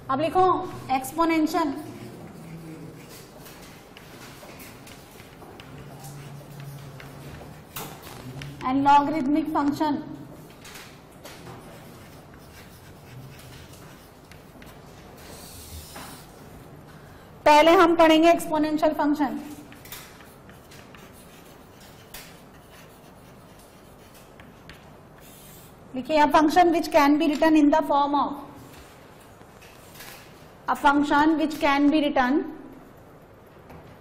अब लिखो exponential and logarithmic function. पहले हम पढ़ेंगे एक्सपोनेंशियल फंक्शन। देखिए a function which can be written in the form of a function which can be written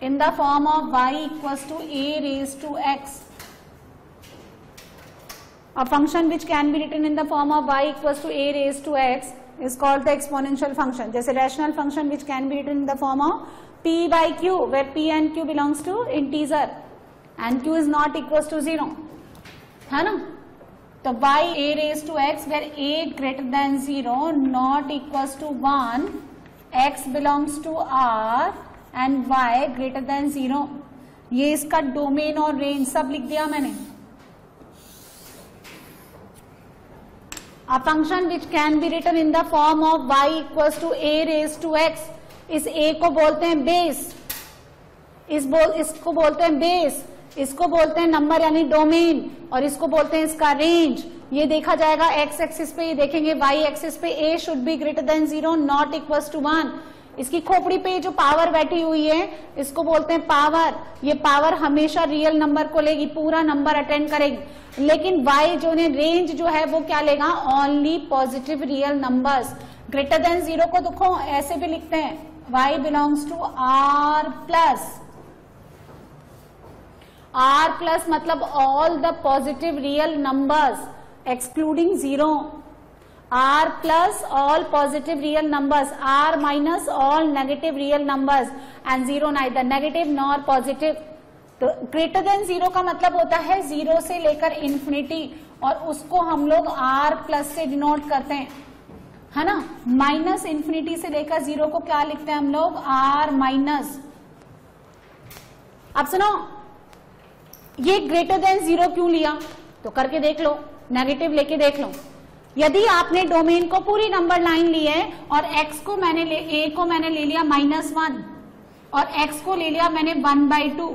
in the form of y equals to a raised to x. A function which can be written in the form of y equals to a raised to x is called the exponential function. जैसे rational function which can be written in the form of p by q, where p and q belongs to integer and q is not equals to 0, है ना? तो y a raised to x where a greater than 0 not equals to 1, x belongs to r and y greater than 0. ये इसका domain और range सब लिख दिया मैंने। A function which can be written in the form of y equals to a raised to x, इस a को बोलते हैं बेस, इसको बोलते हैं बेस, इसको बोलते हैं नंबर यानी डोमेन, और इसको बोलते हैं इसका रेंज। ये देखा जाएगा x एक्सिस पे, ये देखेंगे y एक्सिस पे a should be greater than 0 not equals to 1। इसकी खोपड़ी पे जो पावर बैठी हुई है इसको बोलते हैं पावर। ये पावर हमेशा रियल नंबर को लेगी, पूरा नंबर अटेंड करेगी, लेकिन y जो ने रेंज जो है वो क्या लेगा, only positive real numbers. Greater than 0 को देखो ऐसे भी लिखते हैं y belongs to r plus मतलब all the positive real numbers excluding 0, r plus all positive real numbers, r minus all negative real numbers and 0 neither negative nor positive. तो greater than 0 का मतलब होता है 0 से लेकर इन्फिनिटी, और उसको हम लोग r प्लस से डिनोट करते हैं, है ना। माइनस इन्फिनिटी से लेकर 0 को क्या लिखते हैं हम लोग, r माइनस। अब सुनो, ये ग्रेटर देन 0 क्यों लिया, तो करके देख लो, नेगेटिव लेके देख लो। यदि आपने डोमेन को पूरी नंबर लाइन ली है और x को मैंने a को मैंने ले लिया -1 और x को ले लिया मैंने 1/2,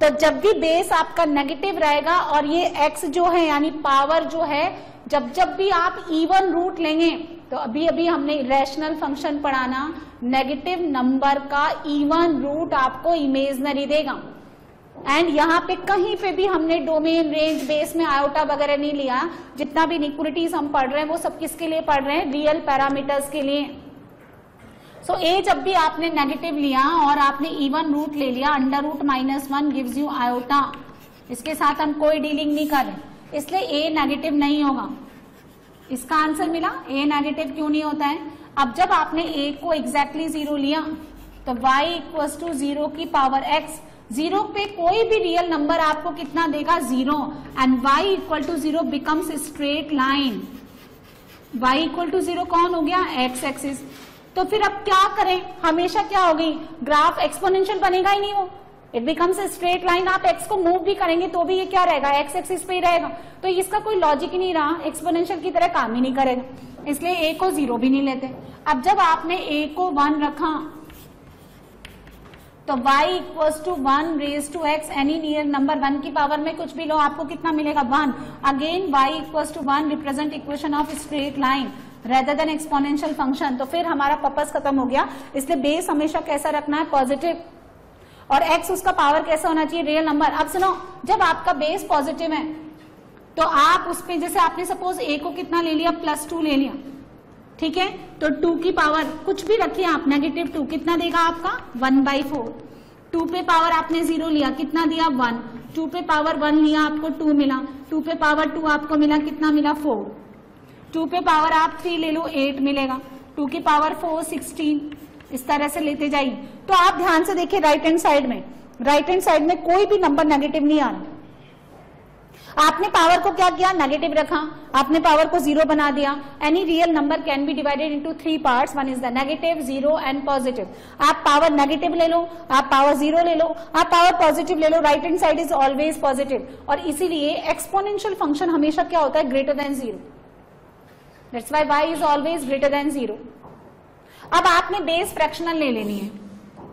तो जब भी बेस आपका नेगेटिव रहेगा और ये x जो है यानी पावर जो है, जब भी आप इवन रूट लेंगे, तो अभी हमने रैशनल फंक्शन पढ़ाना, नेगेटिव नंबर का इवन रूट आपको इमेजनरी देगा। एंड यहाँ पे कहीं पे भी हमने डोमेन रेंज बेस में आयोटा वगैरह नहीं लिया। जितना भी इक्वलिटीज हम पढ़ रहे हैं वो सब किसके लिए पढ़ रहे हैं, रियल पैरामीटर्स के लिए। सो ए जब भी आपने नेगेटिव लिया और आपने इवन रूट ले लिया, √-1 गिव्स यू आयोटा, इसके साथ हम कोई डीलिंग नहीं कर रहे, इसलिए ए नेगेटिव नहीं होगा। इसका आंसर मिला, ए नेगेटिव क्यों नहीं होता है। अब जब आपने ए को एग्जैक्टली 0 लिया तो y इक्वल्स टू 0 की पावर x, 0 पे कोई भी रियल नंबर आपको कितना देगा, 0, and y equal to 0 becomes straight line. y equal to 0 कौन हो गया, x एक्सिस। तो फिर अब क्या करें, हमेशा क्या होगी, ग्राफ एक्सपोनेंशियल बनेगा ही नहीं, वो इट बिकम्स स्ट्रेट लाइन। आप x को मूव भी करेंगे तो भी ये क्या रहेगा, x एक्सिस पे ही रहेगा। तो इसका कोई लॉजिक ही नहीं रहा, एक्सपोनेंशियल की तरह काम ही नहीं करेगा, इसलिए a को 0 भी नहीं लेते। अब जब आपने a को 1 रखा तो y equals to 1 raise to x, any real number 1 की पावर में कुछ भी लो, आपको कितना मिलेगा, 1। Again y equals to 1 represent equation of straight line rather than exponential function. तो फिर हमारा पर्पस खत्म हो गया, इसलिए बेस हमेशा कैसा रखना है, पॉजिटिव, और x उसका पावर कैसा होना चाहिए, रियल नंबर। अब सुनो, जब आपका बेस पॉजिटिव है तो आप उस पे, जैसे आपने सपोज a को कितना ले लिया, +2 ले लिया, ठीक है, तो 2 की पावर कुछ भी रखिए आप, -2 कितना देगा आपका, 1/4। 2 पे पावर आपने 0 लिया, कितना दिया, 1। 2 पे पावर 1 लिया, आपको 2 मिला। 2 पे पावर 2 आपको मिला, कितना मिला, 4। 2 पे पावर आप 3 ले लो, 8 मिलेगा। 2 की पावर 4, 16, इस तरह से लेते जाइए। तो आप ध्यान से देखिए, राइट हैंड साइड में कोई भी नंबर नेगेटिव नहीं आ रहा। आपने पावर को क्या किया, नेगेटिव रखा, आपने पावर को 0 बना दिया। Any real number can be divided into 3 parts, 1 is the negative, 0 and positive. आप पावर नेगेटिव ले लो, आप पावर 0 ले लो, आप पावर पॉजिटिव ले लो, right hand side is always positive. और इसीलिए एक्सपोनेंशियल फंक्शन हमेशा क्या होता है, greater than 0। That's why y is always greater than 0। अब आपने बेस फ्रैक्शनल ले लेनी है।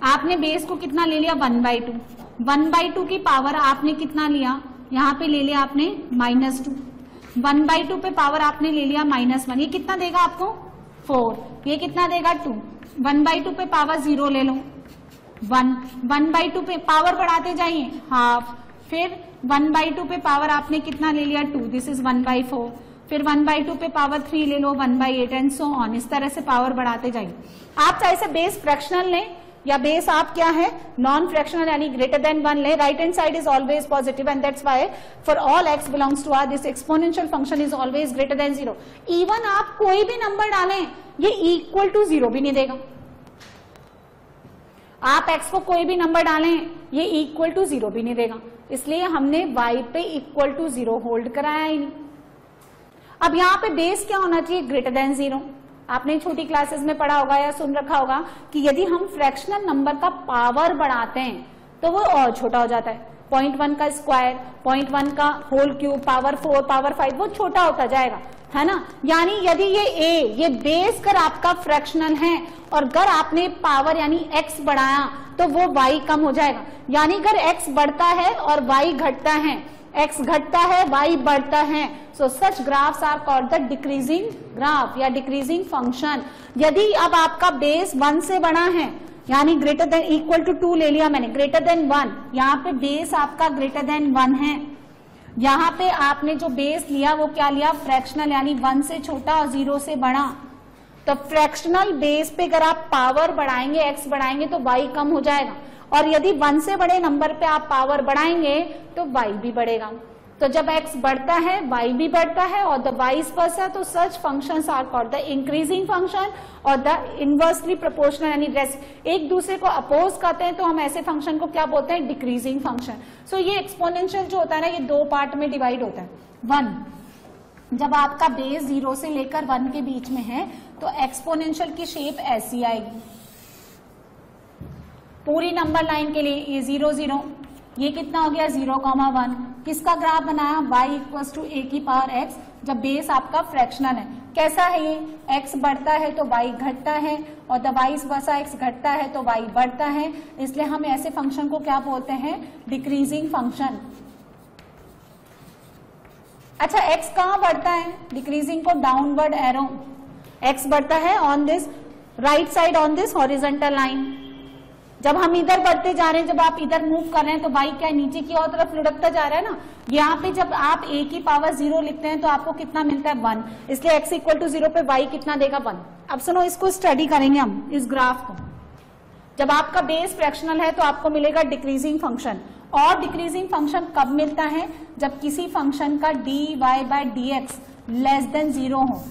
आपने बेस को कितना ले लिया 1/2, 1/2 की पावर आपने कितना लिया, यहाँ पे ले लिया आपने -2, 1/2 पे पावर आपने ले लिया -1, ये कितना देगा आपको 4, ये कितना देगा 2, 1/2 पे पावर 0 ले लो 1, 1/2 पे पावर बढ़ाते जाइए हाफ, फिर 1/2 पे पावर आपने कितना ले लिया 2, दिस इज 1/4, फिर 1/2 पे पावर 3 ले लो 1/8 एंड सो ऑन, इस तरह से पावर बढ़ाते जाइए। आप चाहे से बेस फ्रैक्शनल लें या बेस आप क्या है नॉन फ्रैक्शनल यानी ग्रेटर देन 1 ले, right hand side is always positive and that's why for all x belongs to r this exponential function is always greater than 0। Even आप कोई भी नंबर डालें ये इक्वल टू 0 भी नहीं देगा। आप x को कोई भी नंबर डालें ये इक्वल टू 0 भी नहीं देगा, इसलिए हमने y पे इक्वल टू 0 होल्ड कराया ही नहीं। अब यहाँ पे बेस क्या होना चाहिए ग्रेटर देन 0। आपने छोटी क्लासेस में पढ़ा होगा या सुन रखा होगा कि यदि हम फ्रैक्शनल नंबर का पावर बढ़ाते हैं तो वो और छोटा हो जाता है। 0.1 का स्क्वायर, 0.1 का होल क्यूब, पावर 4, पावर 5 वो छोटा होता जाएगा, है ना। यानी यदि ये बेस कर आपका फ्रैक्शनल है और अगर आपने पावर यानी x बढ़ाया तो वो y कम हो जाएगा। यानी अगर x बढ़ता है और y घटता है, x घटता है y बढ़ता है, so such graphs are called the decreasing graph या डिक्रीजिंग फंक्शन। यदि अब आपका बेस 1 से बड़ा है यानी ग्रेटर देन इक्वल टू 2 ले लिया मैंने, ग्रेटर देन 1, यहाँ पे बेस आपका ग्रेटर देन 1 है, यहाँ पे आपने जो बेस लिया वो क्या लिया फ्रैक्शनल यानी 1 से छोटा और 0 से बड़ा। तो फ्रैक्शनल बेस पे अगर आप पावर बढ़ाएंगे x बढ़ाएंगे तो y कम हो जाएगा, और यदि 1 से बड़े नंबर पे आप पावर बढ़ाएंगे तो y भी बढ़ेगा। तो जब x बढ़ता है y भी बढ़ता है और द वाइस वर्सा, तो such functions are called the increasing function और द इनवर्सली प्रोपोर्शनल यानी एक दूसरे को अपोज करते हैं तो हम ऐसे फंक्शन को क्या बोलते हैं डिक्रीजिंग फंक्शन। सो ये एक्सपोनेंशियल जो होता है ना ये 2 पार्ट में डिवाइड होता है। 1 जब आपका बेस 0 से लेकर 1 के बीच में है तो एक्सपोनेंशियल की शेप ऐसी आएगी पूरी नंबर लाइन के लिए, ये 0 0, ये कितना हो गया 0,1, किसका ग्राफ बनाया y इक्वल्स टू a की पावर x, जब बेस आपका फ्रैक्शनल है। कैसा है ये x बढ़ता है तो y घटता है और द वाइस वर्सा x घटता है तो y बढ़ता है, इसलिए हम ऐसे फंक्शन को क्या बोलते हैं डिक्रीजिंग फंक्शन। अच्छा x कहाँ बढ़ता है डिक्रीजिंग को डाउनवर्ड एरो, x बढ़ता है on this right side on this horizontal line. जब हम इधर बढ़ते जा रहे हैं, जब आप इधर मूव कर रहे हैं तो y क्या नीचे की ओर तरफ लुढ़कता जा रहा है ना। यहाँ पे जब आप a की पावर 0 लिखते हैं तो आपको कितना मिलता है 1, इसलिए x इक्वल टू 0 पे y कितना देगा 1। अब सुनो इसको स्टडी करेंगे हम इस ग्राफ को। जब आपका बेस फ्रैक्शनल है तो आपको मिलेगा डिक्रीजिंग फंक्शन, और डिक्रीजिंग फंक्शन कब मिलता है जब किसी फंक्शन का dy/dx लेस देन 0 हो।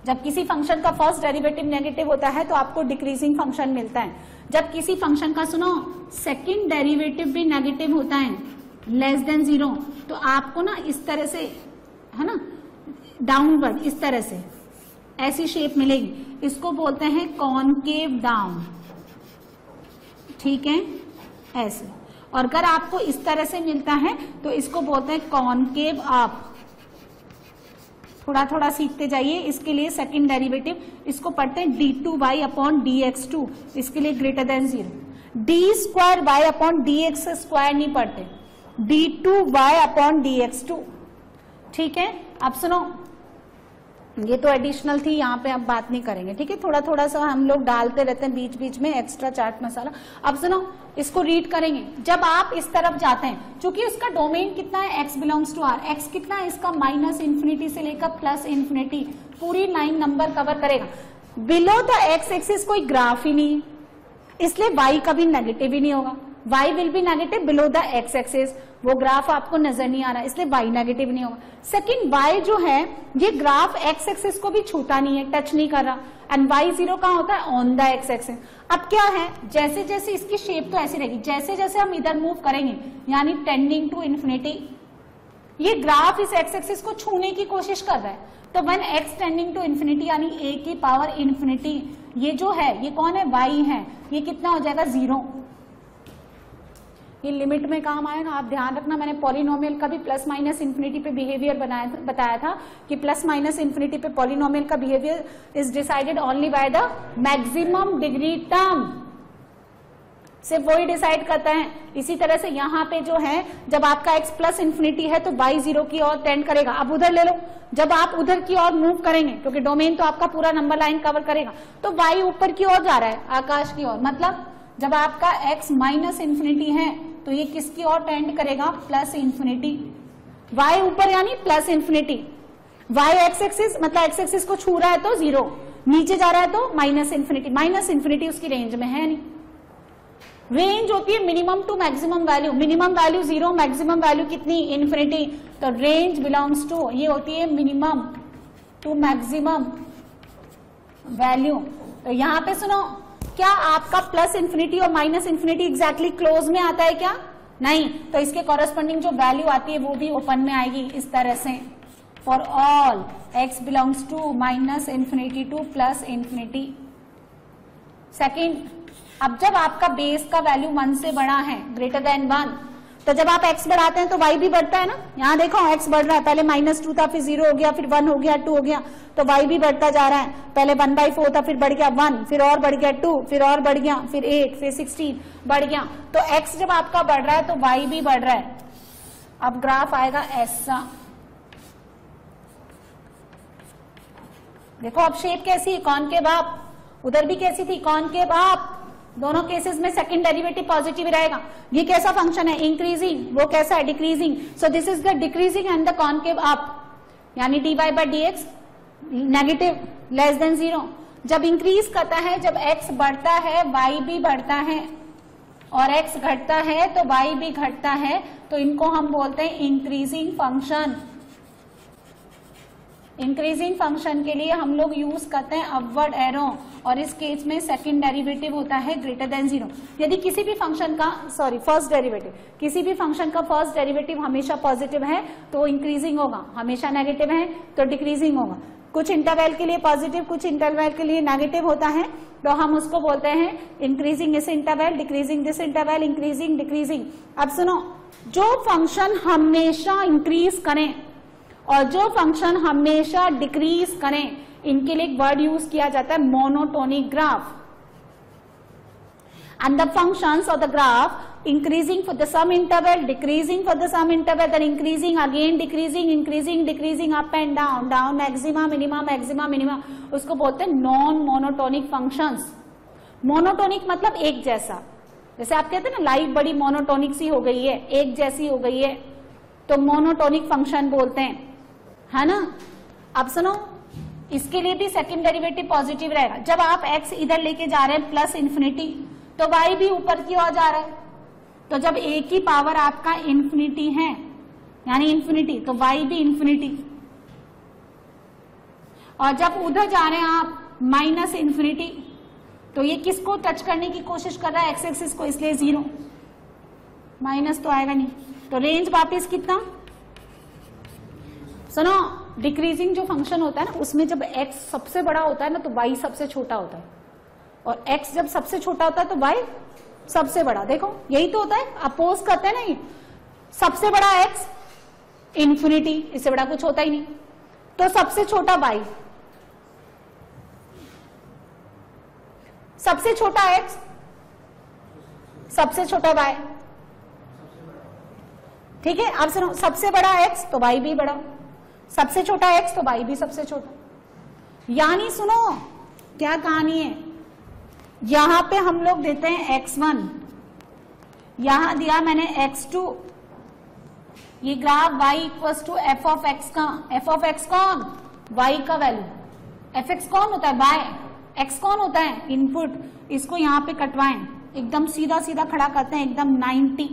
जब किसी फंक्शन का फर्स्ट डेरिवेटिव नेगेटिव होता है तो आपको डिक्रीजिंग फंक्शन मिलता है। जब किसी फंक्शन का सुनो सेकंड डेरिवेटिव भी नेगेटिव होता है लेस देन 0 तो आपको ना इस तरह से है ना डाउनवर्ड इस तरह से ऐसी शेप मिलेगी, इसको बोलते हैं कॉनकेव डाउन, ठीक है ऐसे। और अगर आपको इस तरह से मिलता है तो इसको बोलते हैं कॉनकेव अप। थोड़ा थोड़ा सीखते जाइए, इसके लिए सेकंड डेरिवेटिव इसको पढ़ते हैं d2y/dx2, इसके लिए ग्रेटर देन 0। d2y/dx2 नहीं पढ़ते, d2y/dx2, ठीक है। अब सुनो ये तो एडिशनल थी, यहाँ पे अब बात नहीं करेंगे, ठीक है। थोड़ा थोड़ा सा हम लोग डालते रहते हैं बीच बीच में एक्स्ट्रा चाट मसाला। अब सुनो इसको रीड करेंगे। जब आप इस तरफ जाते हैं, चूंकि उसका डोमेन कितना है x belongs to r, x कितना है इसका -∞ से लेकर +∞, पूरी लाइन नंबर कवर करेगा। बिलो द x एक्सिस कोई ग्राफ ही नहीं है, इसलिए y कभी नेगेटिव ही नहीं होगा। y will be negative below the x axis, वो ग्राफ आपको नजर नहीं आ रहा इसलिए y नेगेटिव नहीं होगा। सेकंड y जो है ये ग्राफ x एक्सिस को भी छूता नहीं है, टच नहीं कर रहा, एंड y0 कहाँ होता है ऑन द x एक्सिस। अब क्या है जैसे जैसे इसकी शेप तो ऐसी रहेगी, जैसे जैसे हम इधर मूव करेंगे यानी टेंडिंग टू इन्फिनिटी, ये ग्राफ इस x एक्सिस को छूने की कोशिश कर रहा है। तो when x tending to infinity यानी a की पावर इन्फिनिटी, ये जो है ये कौन है y है, ये कितना हो जाएगा 0। ये लिमिट में काम आएगा। आप ध्यान रखना, मैंने पॉलिनोमियल का भी प्लस माइनस इन्फिनिटी पे बिहेवियर बताया था कि प्लस माइनस इन्फिनिटी पे पॉलिनोमियल का behaviour is decided only by the maximum degree term, सिर्फ वही डिसाइड करता है। इसी तरह से यहाँ पे जो है, जब आपका x प्लस इन्फिनिटी है तो y 0 की ओर टेंड करेगा। अब उधर ले लो, जब आप उधर की ओर मूव करेंगे, क्योंकि डोमेन तो आपका पूरा नंबर लाइन कवर करेगा, तो y ऊपर की ओर जा रहा है, आकाश की ओर। मतलब जब आपका x माइनस इन्फिनिटी है तो ये किसकी ओर टेंड करेगा, प्लस इन्फिनिटी। y ऊपर यानी plus infinity, y x axis मतलब एक्स एक्सिस को छू रहा है तो 0, नीचे जा रहा है तो माइनस इन्फिनिटी। माइनस इन्फिनिटी उसकी रेंज में है नहीं। रेंज होती है minimum to maximum value, minimum value 0, maximum value कितनी, इन्फिनिटी। तो रेंज बिलोंग्स टू, ये होती है मिनिमम टू मैक्सिमम वैल्यू। तो यहां पे सुनो, क्या आपका प्लस इन्फिनिटी और माइनस इन्फिनिटी एग्जैक्टली क्लोज में आता है क्या, नहीं। तो इसके कॉरेस्पॉन्डिंग जो वैल्यू आती है वो भी ओपन में आएगी इस तरह से, for all x belongs to minus infinity to plus infinity. Second, अब जब आपका बेस का वैल्यू 1 से बड़ा है, ग्रेटर देन 1, तो जब आप x बढ़ाते हैं तो y भी बढ़ता है ना। यहाँ देखो x बढ़ रहा है, पहले -2 था, फिर 0 हो गया, फिर 1 हो गया, 2 हो गया, तो y भी बढ़ता जा रहा है। पहले 1/4 था, फिर बढ़ गया 1, फिर और बढ़ गया 2, फिर और बढ़ गया, फिर 8, फिर 16 बढ़ गया। तो x जब आपका बढ़ रहा है तो y भी बढ़ रहा है। अब ग्राफ आएगा ऐसा, देखो अब शेप कैसी है, कॉनकेव अप, उधर भी कैसी थी, कॉनकेव अप। दोनों केसेस में सेकंड डेरिवेटिव पॉजिटिव रहेगा। ये कैसा फंक्शन है, इंक्रीजिंग, वो कैसा है, decreasing. So this is the decreasing and the concave up, यानी dy/dx नेगेटिव लेस देन 0। जब इंक्रीज करता है, जब x बढ़ता है y भी बढ़ता है, और x घटता है तो y भी घटता है, तो इनको हम बोलते हैं इंक्रीजिंग फंक्शन। इंक्रीजिंग फंक्शन के लिए हम लोग यूज करते हैं अपवर्ड एरो, और इस केस में सेकंड डेरिवेटिव होता है ग्रेटर देन 0। यदि किसी भी फंक्शन का फर्स्ट डेरिवेटिव, किसी भी फंक्शन का फर्स्ट डेरिवेटिव हमेशा पॉजिटिव है तो इंक्रीजिंग होगा, हमेशा नेगेटिव है तो डिक्रीजिंग होगा। कुछ इंटरवल के लिए पॉजिटिव, कुछ इंटरवल के लिए नेगेटिव होता है, तो हम उसको बोलते हैं increasing this interval, decreasing this interval, increasing decreasing. अब सुनो, जो फंक्शन हमेशा इंक्रीज करें और जो फंक्शन हमेशा डिक्रीज करें, इनके लिए एक वर्ड यूज किया जाता है monotonic graph. And the functions of the graph increasing for the some interval, decreasing for the some interval, then increasing again, decreasing, increasing, decreasing, up and down, down maxima, minima, maxima, minima, उसको बोलते हैं non monotonic functions. Monotonic मतलब एक जैसा, जैसे आप कहते हैं ना लाइफ बड़ी मोनोटोनिक सी हो गई है, एक जैसी हो गई है, तो मोनोटोनिक फंक्शन बोलते हैं, है ना। अब सुनो, इसके लिए भी सेकंड डेरिवेटिव पॉजिटिव रहेगा। जब आप x इधर लेके जा रहे हैं प्लस इन्फिनिटी, तो y भी ऊपर की ओर जा रहा है। तो जब a की पावर आपका इन्फिनिटी है, यानी इन्फिनिटी, तो y भी इन्फिनिटी। और जब उधर जा रहे हैं आप माइनस इन्फिनिटी, तो ये किसको टच करने की कोशिश कर रहा है, एक्स एक्सिस को, इसलिए 0, माइनस तो आएगा नहीं। तो रेंज वापिस कितना, सुनो, डिक्रीजिंग जो फंक्शन होता है ना, उसमें जब x सबसे बड़ा होता है ना तो y सबसे छोटा होता है, और x जब सबसे छोटा होता है तो y सबसे बड़ा। देखो यही तो होता है, अपोज करते हैं ना, ये सबसे बड़ा x इन्फिनिटी, इससे बड़ा कुछ होता ही नहीं, तो सबसे छोटा y, सबसे छोटा x, सबसे छोटा y, ठीक है। अब सुनो, सबसे बड़ा x तो y भी बड़ा, सबसे छोटा x तो y भी सबसे छोटा। यानी सुनो क्या कहानी है, यहां पे हम लोग देते हैं x1, यहां दिया मैंने x2, ये graph y equals to f of x का, एफ ऑफ एक्स कौन, y का वैल्यू, एफ एक्स कौन होता है, y, x कौन होता है, इनपुट। इसको यहां पे कटवाएं, एकदम सीधा सीधा खड़ा करते हैं, एकदम 90,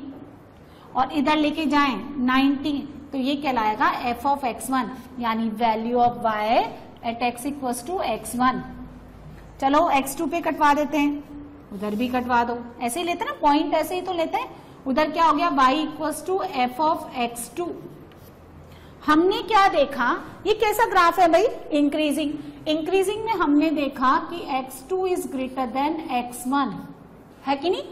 और इधर लेके जाएं 90, तो ये कहलाएगा एफ ऑफ x1, यानी value of y at x equals to x1। चलो x2 पे कटवा देते हैं, उधर भी कटवा दो, ऐसे ही लेते हैं ना, पॉइंट ऐसे ही तो लेते हैं। उधर क्या हो गया, y equals to f of x2। हमने क्या देखा, ये कैसा ग्राफ है भाई, इंक्रीजिंग। इंक्रीजिंग में हमने देखा कि x2 is greater than x1, है कि नहीं,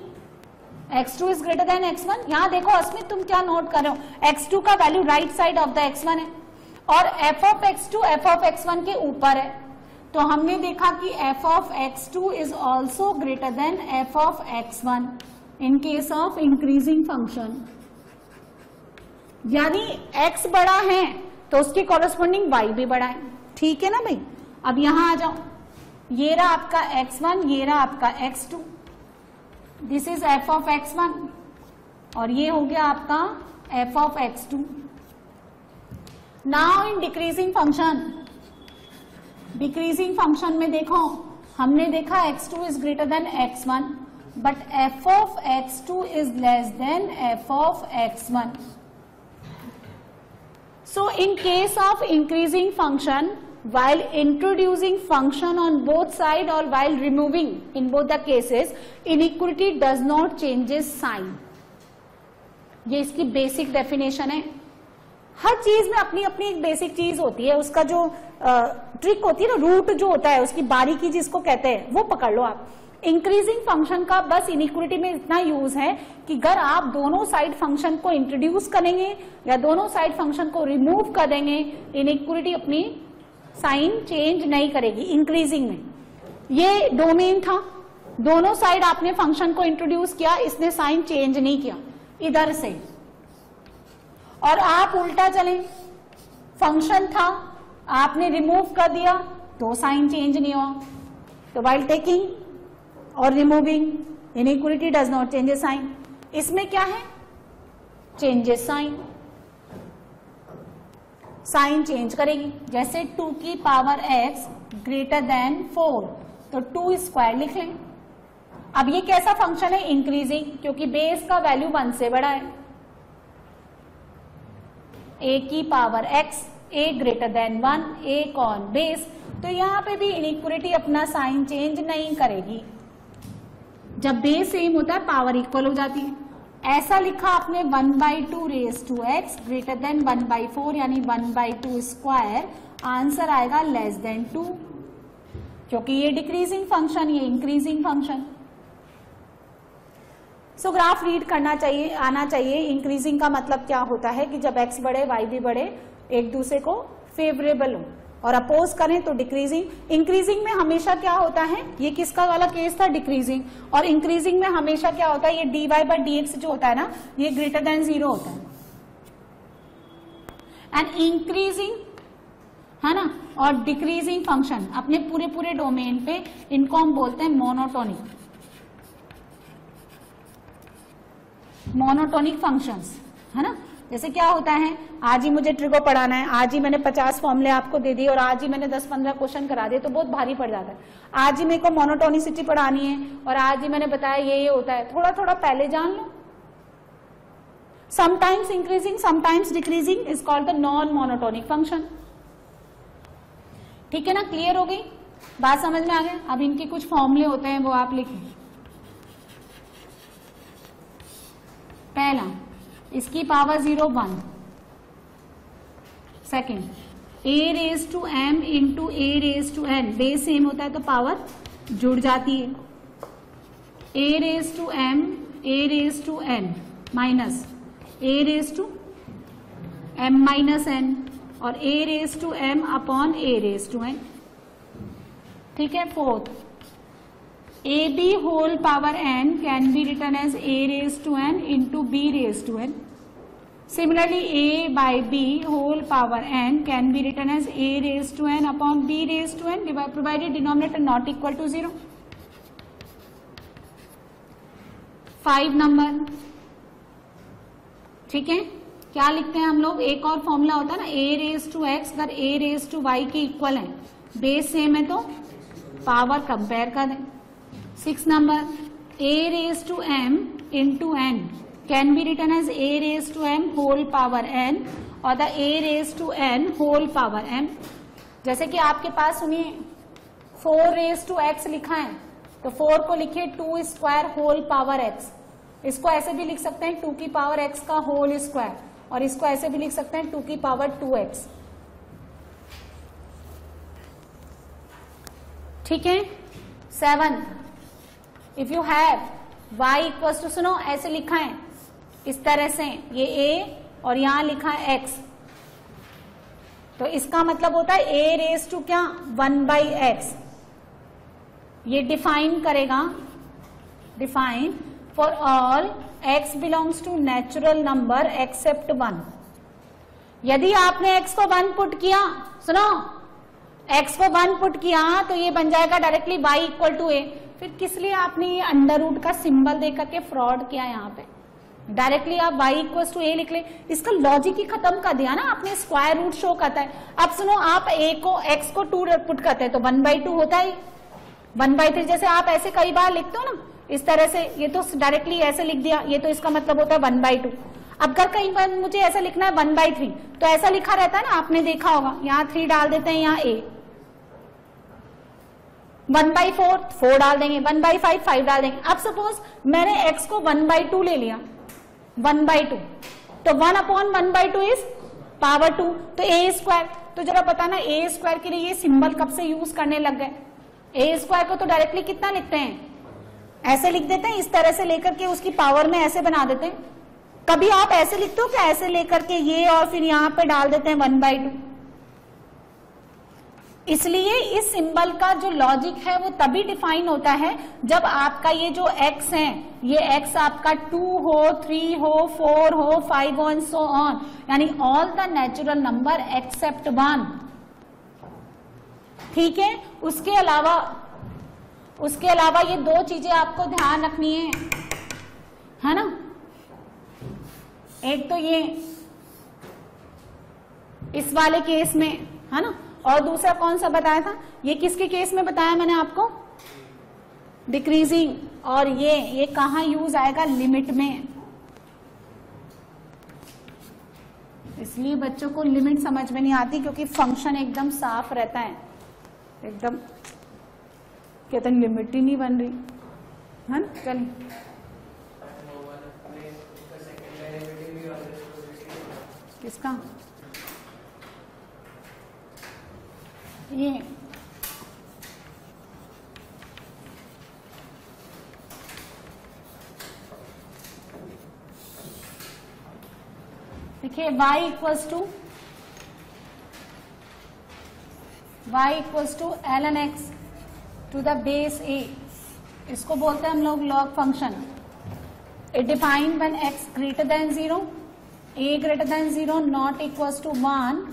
x2 is greater than x1। यहाँ देखो अस्मित तुम क्या नोट कर रहे हो, x2 का value right side of the x1 है और f of x2 f of x1 के ऊपर है, तो हमने देखा कि f of x2 is also greater than f of x1 in case of increasing function. यानी x बड़ा है तो उसके कॉरेस्पॉन्डिंग y भी बड़ा है, ठीक है ना भाई। अब यहां आ जाओ, ये रहा आपका x1, ये रहा आपका x2, this is f of x1 और ये हो गया आपका f of x2। Now in decreasing function, decreasing function में देखो हमने देखा x2 is greater than x1 but f of x2 is less than f of x1। So in case of increasing function, while introducing function on both side or while removing in both the cases, inequality does not changes sign. ये इसकी basic definition है। हर चीज में अपनी अपनी एक basic चीज होती है, उसका जो ट्रिक होती है ना, रूट जो होता है उसकी बारीकी जिसको कहते हैं वो पकड़ लो आप। इंक्रीजिंग फंक्शन का बस इनइक्वलिटी में इतना यूज है कि अगर आप दोनों साइड फंक्शन को इंट्रोड्यूस करेंगे या दोनों साइड फंक्शन को रिमूव कर देंगे, इनइक्वलिटी अपनी साइन चेंज नहीं करेगी। इंक्रीजिंग में ये डोमेन था, दोनों साइड आपने फंक्शन को इंट्रोड्यूस किया, इसने साइन चेंज नहीं किया इधर से, और आप उल्टा चलें, फंक्शन था आपने रिमूव कर दिया तो साइन चेंज नहीं हुआ। तो वाइल टेकिंग और removing inequality does not changes sign. इसमें क्या है, चेंजेस साइन, साइन चेंज करेगी। जैसे 2 की पावर x ग्रेटर देन 4 तो 2 स्क्वायर लिख लें। अब ये कैसा फंक्शन है, इंक्रीजिंग, क्योंकि बेस का वैल्यू 1 से बड़ा है। a की power x a greater than 1 a कॉन बेस, तो यहां पे भी इनइक्वलिटी अपना साइन चेंज नहीं करेगी। जब बेस सेम होता है पावर इक्वल हो जाती है। ऐसा लिखा आपने 1/2 raise to x greater than 1/4 यानी 1/2 स्क्वायर, आंसर आएगा लेस देन 2, क्योंकि ये डिक्रीजिंग फंक्शन, ये increasing function. So graph read करना चाहिए, आना चाहिए। इंक्रीजिंग का मतलब क्या होता है कि जब x बढ़े y भी बढ़े, एक दूसरे को फेवरेबल हो, और अपोज करें तो डिक्रीजिंग। इंक्रीजिंग में हमेशा क्या होता है, ये किसका वाला केस था, डिक्रीजिंग, और इंक्रीजिंग में हमेशा क्या होता है, ये dy/dx जो होता है ना, ये ग्रेटर देन 0 होता है। एंड इंक्रीजिंग है ना, और डिक्रीजिंग फंक्शन अपने पूरे पूरे डोमेन पे, इनको हम बोलते हैं मोनोटोनिक, मोनोटोनिक फंक्शंस, है ना। जैसे क्या होता है, आज ही मुझे ट्रिगो पढ़ाना है, आज ही मैंने 50 फॉर्मूले आपको दे दिए और आज ही मैंने 10-15 क्वेश्चन करा दिए तो बहुत भारी पड़ जाता है। आज ही मेरे को मोनोटोनिसिटी पढ़ानी है और आज ही मैंने बताया ये होता है, थोड़ा थोड़ा पहले जान लो। Sometimes increasing sometimes decreasing is called the non monotonic function. ठीक है ना, क्लियर हो गई बात, समझ में आ गया। अब इनके कुछ फॉर्मूले होते हैं वो आप लिखें। पहला, इसकी power 0 1, second a raise to m into a raise to n, base same होता है तो पावर जुड़ जाती है। a raise to m a raise to n minus a raise to m minus n और a raise to m upon a raise to n। ठीक है, fourth, ab whole power n can be written as a raise to n into b raise to n। Similarly, a by b whole power n can be written as a raised to n upon b raised to n, provided denominator not equal to 0. 5 number, ठीक है, क्या लिखते हैं हम लोग, एक और formula होता है ना, a रेज टू x अगर a रेज टू y के इक्वल है, बेस सेम है तो पावर कंपेयर कर दें। 6 number, a raise to m into n can be written as a raised to m whole power n or the a raised to n whole power m। जैसे कि आपके पास सुनिए 4 raised to x लिखा है तो 4 को लिखिए 2 स्क्वायर होल पावर x, इसको ऐसे भी लिख सकते हैं 2 की पावर x का होल स्क्वायर, और इसको ऐसे भी लिख सकते हैं 2 की पावर 2x। ठीक है। 7, if you have y equals to, सुनो ऐसे लिखा है इस तरह से, ये a और यहां लिखा है x, तो इसका मतलब होता है a रेज टू क्या 1/x। ये डिफाइन करेगा, define for all x belongs to natural number except 1। यदि आपने x को 1 पुट किया, सुनो x को 1 पुट किया तो ये बन जाएगा directly y equal to a। फिर किस लिए आपने ये अंडर रूट का सिंबल दे करके फ्रॉड किया? यहाँ पे डायरेक्टली आप y इक्वल टू a लिख ले, इसका लॉजिक ही खत्म कर दिया ना आपने, स्क्वायर रूट शो करता है। अब सुनो, आप a को x को 2 पुट करते हैं तो 1/2 होता है, 1/3 जैसे आप ऐसे कई बार लिखते हो ना इस तरह से, ये तो डायरेक्टली ऐसे लिख दिया, ये तो इसका मतलब होता है 1/2। अब अगर कहीं बार मुझे ऐसा लिखना है 1/3 तो ऐसा लिखा रहता है ना, आपने देखा होगा, यहाँ 3 डाल देते हैं, यहाँ a, 1/4 4 डाल देंगे, 1/5 5 डाल देंगे। अब सपोज मैंने x को 1/2 ले लिया, 1/2 तो 1/1/2 इज पावर 2, तो a स्क्वायर। तो जरा बताना a स्क्वायर के लिए ये सिंबल कब से यूज करने लग गए? a स्क्वायर को तो डायरेक्टली कितना लिखते हैं, ऐसे लिख देते हैं, इस तरह से लेकर के उसकी पावर में ऐसे बना देते हैं। कभी आप ऐसे लिखते हो क्या, ऐसे लेकर के ये और फिर यहाँ पे डाल देते हैं 1/2। इसलिए इस सिंबल का जो लॉजिक है वो तभी डिफाइन होता है जब आपका ये जो x है, ये x आपका 2 हो, 3 हो, 4 हो, 5 हो एंड सो ऑन, यानी all the natural number except 1। ठीक है, उसके अलावा ये 2 चीजें आपको ध्यान रखनी है ना। एक तो ये इस वाले केस में है ना, और दूसरा कौन सा बताया था, ये किसके केस में बताया मैंने आपको, डिक्रीजिंग। और ये कहाँ यूज आएगा, लिमिट में। इसलिए बच्चों को लिमिट समझ में नहीं आती क्योंकि फंक्शन एकदम साफ रहता है, एकदम कहते हैं लिमिट ही नहीं बन रही है ना। चलिए किसका, ये देखिए y equals to ln x to the base a, इसको बोलते हैं हम लोग log function. It define when x greater than 0, a greater than 0, not equals to 1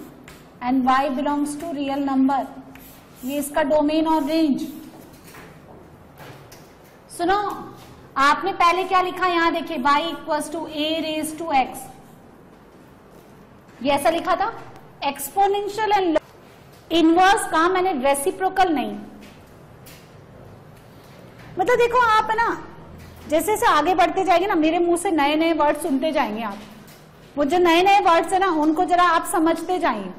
and y belongs to real number. ये इसका डोमेन और रेंज। सुनो, आपने पहले क्या लिखा, यहां देखिए y equals to a raise to x, ये ऐसा लिखा था। एक्सपोनेंशियल एंड इनवर्स का मैंने रेसिप्रोकल नहीं, मतलब देखो आप है ना, जैसे जैसे आगे बढ़ते जाएंगे ना, मेरे मुंह से नए नए वर्ड सुनते जाएंगे आप, वो जो नए नए वर्ड्स है ना उनको जरा आप समझते जाइए।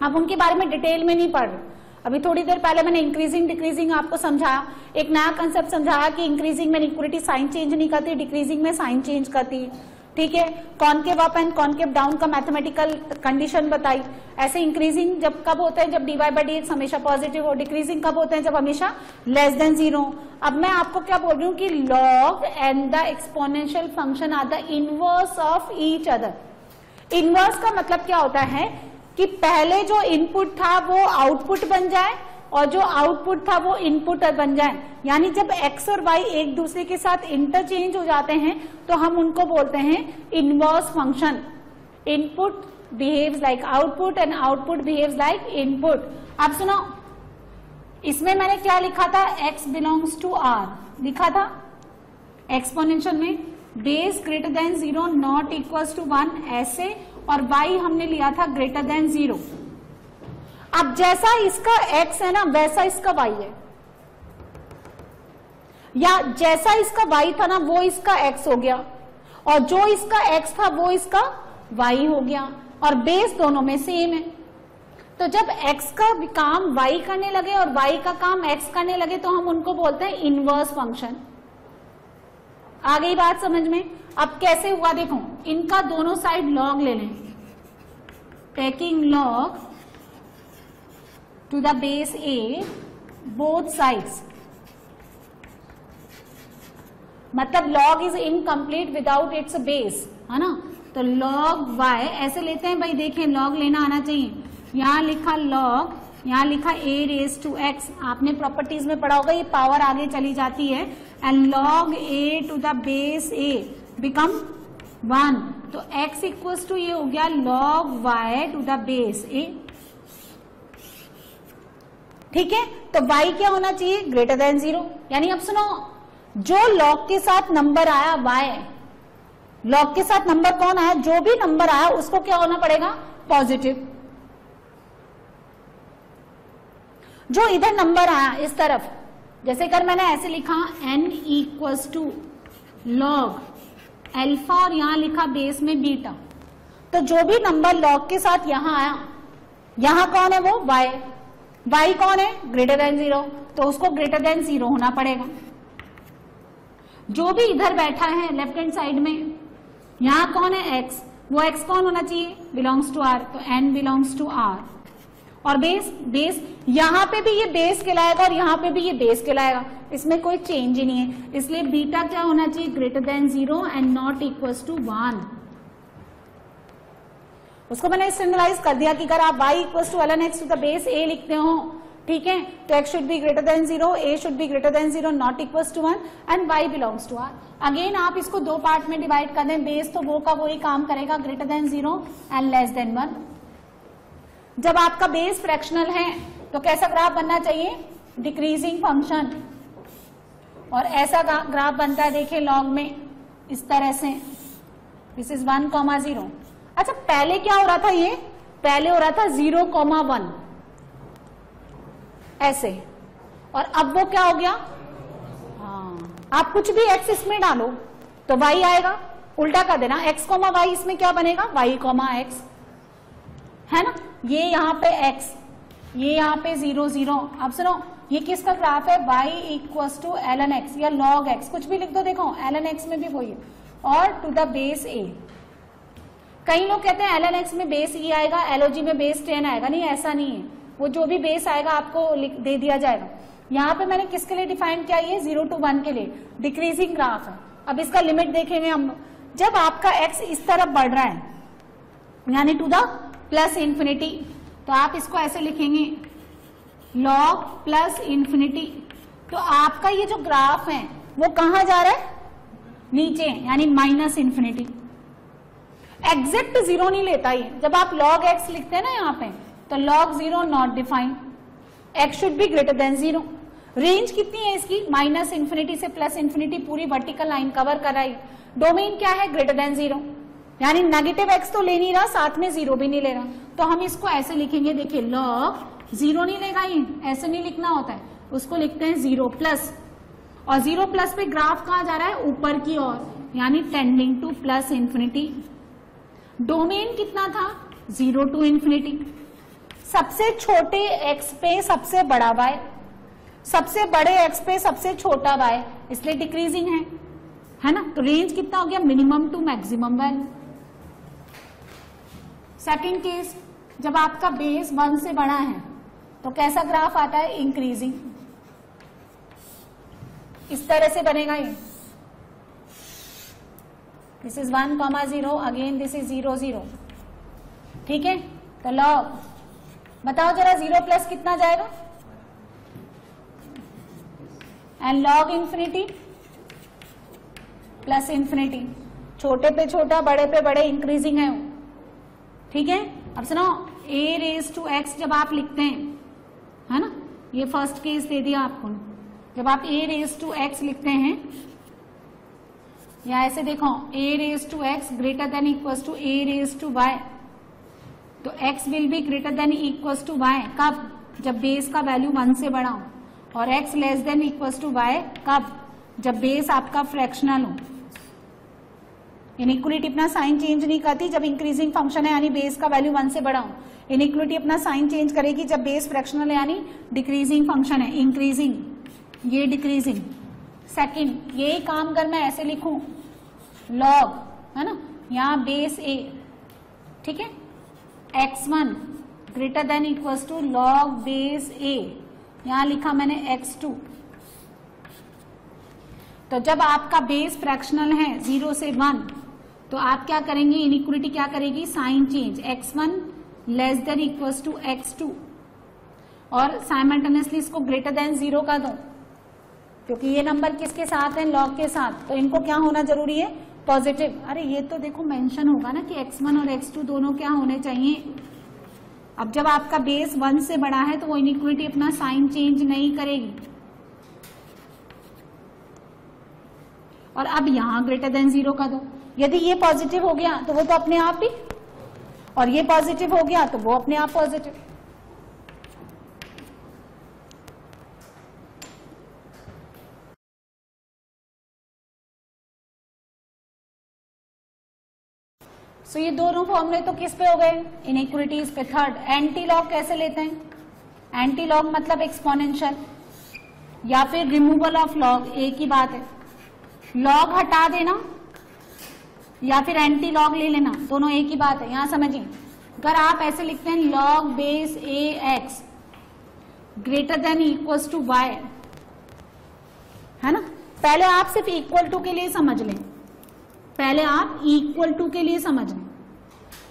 आप उनके बारे में डिटेल में नहीं पढ़ रहे। अभी थोड़ी देर पहले मैंने इंक्रीजिंग डिक्रीजिंग आपको समझाया, एक नया कंसेप्ट समझाया कि इंक्रीजिंग में इक्वलिटी साइन चेंज नहीं करती, डिक्रीजिंग में साइन चेंज करती। ठीक है, concave up and concave down का मैथमेटिकल कंडीशन बताई। ऐसे इंक्रीजिंग जब कब होता है, जब dy/dx हमेशा पॉजिटिव हो। डिक्रीजिंग कब होते हैं, जब हमेशा लेस देन 0। अब मैं आपको क्या बोल रही हूँ कि log and the exponential function are the inverse of each other. Inverse का मतलब क्या होता है कि पहले जो इनपुट था वो आउटपुट बन जाए और जो आउटपुट था वो इनपुट बन जाए। यानी जब x और y एक दूसरे के साथ इंटरचेंज हो जाते हैं तो हम उनको बोलते हैं inverse function. Input behaves like output and output behaves like input. अब सुनो, इसमें मैंने क्या लिखा था, x बिलोंग्स टू r लिखा था एक्सपोनेंशियल में, base greater than 0 not equals to 1 ऐसे, और y हमने लिया था ग्रेटर देन 0। अब जैसा इसका x है ना वैसा इसका y है, या जैसा इसका y था ना वो इसका x हो गया, और जो इसका x था वो इसका y हो गया, और बेस दोनों में सेम है। तो जब x का काम y करने लगे और y का काम x करने लगे तो हम उनको बोलते हैं इनवर्स फंक्शन। आ गई बात समझ में? अब कैसे हुआ देखो, इनका दोनों साइड लॉग ले लें, taking log to the base a both sides, मतलब log is incomplete without its base, है ना। तो log y ऐसे लेते हैं भाई, देखें log लेना आना चाहिए। यहाँ लिखा log, यहाँ लिखा a रेज टू x, आपने प्रॉपर्टीज में पढ़ा होगा, ये पावर आगे चली जाती है। And log a to the base a become 1, तो x इक्वल्स टू ये हो गया log y to the base a। ठीक है, तो y क्या होना चाहिए, ग्रेटर देन 0। यानी अब सुनो, जो log के साथ नंबर आया y, log के साथ नंबर कौन आया, जो भी नंबर आया उसको क्या होना पड़ेगा, पॉजिटिव। जो इधर नंबर आया इस तरफ, जैसे कर मैंने ऐसे लिखा n equals to log alpha और यहां लिखा बेस में बीटा, तो जो भी नंबर log के साथ यहां आया, यहां कौन है, वो y, y कौन है, ग्रेटर देन 0, तो उसको ग्रेटर देन 0 होना पड़ेगा। जो भी इधर बैठा है लेफ्ट हैंड साइड में, यहां कौन है x, वो x कौन होना चाहिए, बिलोंग्स टू r, तो n बिलोंग्स टू r। और बेस यहां पे भी ये बेस कहलाएगा और यहां पे भी ये बेस कहलाएगा, इसमें कोई चेंज ही नहीं है, इसलिए बीटा क्या होना चाहिए, greater than 0 and not equals to 1। उसको मैंने सिंबलाइज कर दिया कि अगर आप y equals to ln x to the base a लिखते हो, ठीक है, तो x should be greater than 0, a should be greater than 0, not equals to 1 and y belongs to r। Again आप इसको दो पार्ट में डिवाइड कर दें, बेस तो वो का वही काम करेगा, greater than 0 and less than 1। जब आपका बेस फ्रैक्शनल है तो कैसा ग्राफ बनना चाहिए, डिक्रीजिंग फंक्शन, और ऐसा ग्राफ बनता है देखिए लॉग में इस तरह से, दिस इज 1,0। अच्छा, पहले क्या हो रहा था, ये पहले हो रहा था 0,1 ऐसे, और अब वो क्या हो गया, हाँ, आप कुछ भी x इसमें डालो तो y आएगा, उल्टा कर देना, x, y इसमें क्या बनेगा, y, x, है ना। ये यहाँ पे x, ये यहाँ पे 0, 0। अब सुनो, ये किसका ग्राफ है, y equals to ln x या log x, कुछ भी लिख दो, देखो ln x में भी वही है, और टू द बेस a। कई लोग कहते हैं ln x में बेस e आएगा, log में बेस 10 आएगा, नहीं, ऐसा नहीं है, वो जो भी बेस आएगा आपको दे दिया जाएगा। यहाँ पे मैंने किसके लिए डिफाइन किया, ये 0 to 1 के लिए, डिक्रीजिंग ग्राफ है। अब इसका लिमिट देखेंगे हम, जब आपका x इस तरफ बढ़ रहा है, यानी टू द प्लस इंफिनिटी, तो आप इसको ऐसे लिखेंगे log प्लस इंफिनिटी, तो आपका ये जो ग्राफ है वो कहां जा रहा है, नीचे, यानी माइनस इंफिनिटी। एग्जैक्ट 0 नहीं लेता ये, जब आप log x लिखते हैं ना यहाँ पे, तो log 0 not defined, x should be greater than 0। Range कितनी है इसकी, माइनस इंफिनिटी से प्लस इंफिनिटी, पूरी वर्टिकल लाइन कवर कर रही। डोमेन क्या है, ग्रेटर देन 0, यानी नेगेटिव x तो ले नहीं रहा, साथ में 0 भी नहीं ले रहा, तो हम इसको ऐसे लिखेंगे, देखिए log 0 नहीं लेगा, ये ऐसे नहीं लिखना होता है, उसको लिखते हैं 0 प्लस, और 0 प्लस पे ग्राफ कहाँ जा रहा है, ऊपर की ओर, यानी tending two plus infinity. Domain कितना था, 0 टू इंफिनिटी। सबसे छोटे x पे सबसे बड़ा y, सबसे बड़े x पे सबसे छोटा y, इसलिए डिक्रीजिंग है ना। तो रेंज कितना हो गया, minimum to maximum value. Second case, जब आपका बेस 1 से बड़ा है तो कैसा ग्राफ आता है, इंक्रीजिंग, इस तरह से बनेगा ये, this is 1,0, again this is 0, 0, ठीक है। तो log बताओ जरा, 0 प्लस कितना जाएगा, and log infinity plus infinity, छोटे पे छोटा, बड़े पे बड़े, इंक्रीजिंग है वो, ठीक है। अब सुनो, a रेज टू x जब आप लिखते हैं, है ना, ये फर्स्ट केस दे दिया आपको, जब आप a रेज टू x लिखते हैं, या ऐसे देखो a raise to x greater than equals to a raise to y, तो x will be greater than equals to y, कब, जब बेस का वैल्यू 1 से बड़ा हो, और x less than equals to y, कब, जब बेस आपका फ्रैक्शनल हो। इनइक्वलिटी अपना साइन चेंज नहीं करती जब इंक्रीजिंग फंक्शन है, यानी बेस का वैल्यू 1 से बड़ा हो। इनइक्वलिटी अपना साइन चेंज करेगी जब बेस फ्रैक्शनल है, यानी डिक्रीजिंग फंक्शन है, इंक्रीजिंग, ये डिक्रीजिंग। सेकंड, यही काम कर मैं ऐसे लिखूं, log, है ना, यहाँ बेस a, ठीक है, x1 greater than equals to log base a, यहां लिखा मैंने x2। तो जब आपका बेस फ्रैक्शनल है 0 से 1, तो आप क्या करेंगे, इनइक्वालिटी क्या करेगी, sign change, x1 less than equals to x2 और साइमल्टेनियसली इसको ग्रेटर देन 0 का दो, क्योंकि ये नंबर किसके साथ है, लॉग के साथ, तो इनको क्या होना जरूरी है, पॉजिटिव। अरे ये तो देखो मेंशन होगा ना कि x1 और x2 दोनों क्या होने चाहिए। अब जब आपका बेस 1 से बड़ा है तो वो इनइक्वालिटी अपना साइन चेंज नहीं करेगी। और अब यहां ग्रेटर देन 0 का दो, यदि ये पॉजिटिव हो गया तो वो तो अपने आप ही, और ये पॉजिटिव हो गया तो वो अपने आप पॉजिटिव। सो ये दोनों फॉर्मूले तो किस पे हो गए, इनइक्वालिटीज पे। थर्ड, एंटी लॉग कैसे लेते हैं, एंटी लॉग मतलब एक्सपोनेंशियल या फिर रिमूवल ऑफ लॉग, एक ही बात है। लॉग हटा देना या फिर एंटी लॉग ले लेना, दोनों एक ही बात है। यहां समझिए, अगर आप ऐसे लिखते हैं log base a x greater than equals to y, है ना, पहले आप सिर्फ इक्वल टू के लिए समझ लें, पहले आप इक्वल टू के लिए समझ लें।